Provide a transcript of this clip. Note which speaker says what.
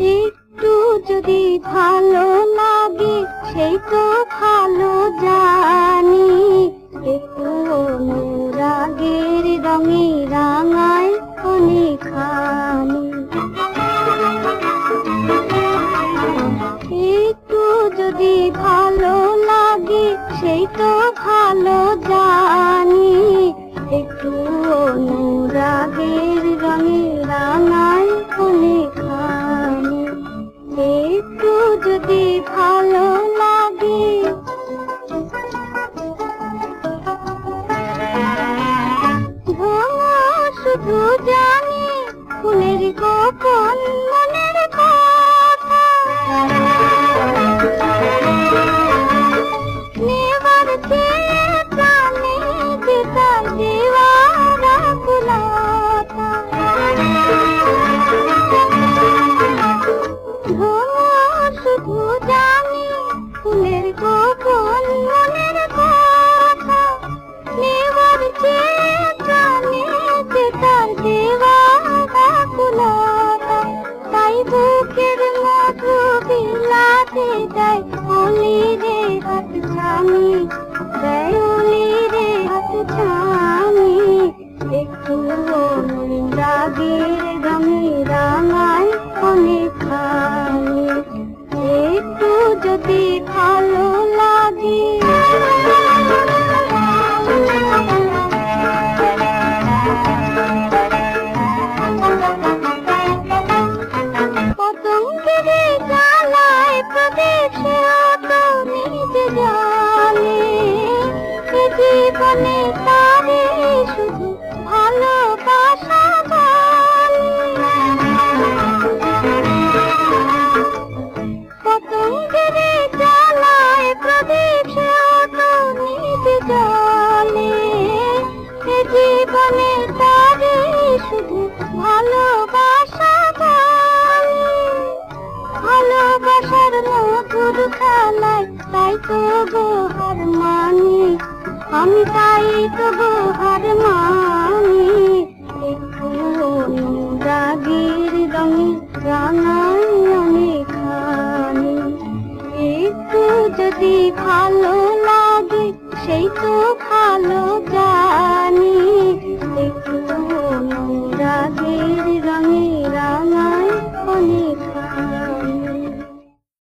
Speaker 1: একটু যদি ভালো লাগে সেই তো ভালো জানি, একটু অনুরাগের রঙে রাঙায় অনেকখানি। একটু যদি ভালো লাগে সেই তো ভালো জানি, একটু অনুরাগের রঙে রাঙায় অনেকখানি। একটু যদি ভালো লাগে শুধু জানি ফুলের গোপন মনের কথা, নেবার চেয়ে প্রাণে যে তার দেওয়ার আকুলতা। শুধু জানি ফুলের গোপন মনের কথা, নেবার চেয়ে প্রাণে যে তার দেওয়ার আকুলতা। তাই বুকের মধু বিলাতে দেয় ওলি রে হাত ছানি, দেয় ওলি রে হাত ছানি। একটু অনুরাগের রঙে রাঙায় অনেকখানি। একটু যদি ভালো লাগে পতঙ্গের জ্বালায় প্রদীপ সেও তো নিজে জানে, এ জীবনে তারে শুধু ভালোবাসা বলে। পতঙ্গের জ্বালায় প্রদীপ সেও তো নিজে জানে, এ জীবনে তারে শুধু ভালোবাসা বলে। ভালোবাসার মধুর খেলায় তাই তো গো হার মানি, আমি তাই তো গো হার মানি। একটু অনুরাগের রঙে রাঙায় অনেকখানি। একটু যদি ভালো লাগে সেই তো ভালো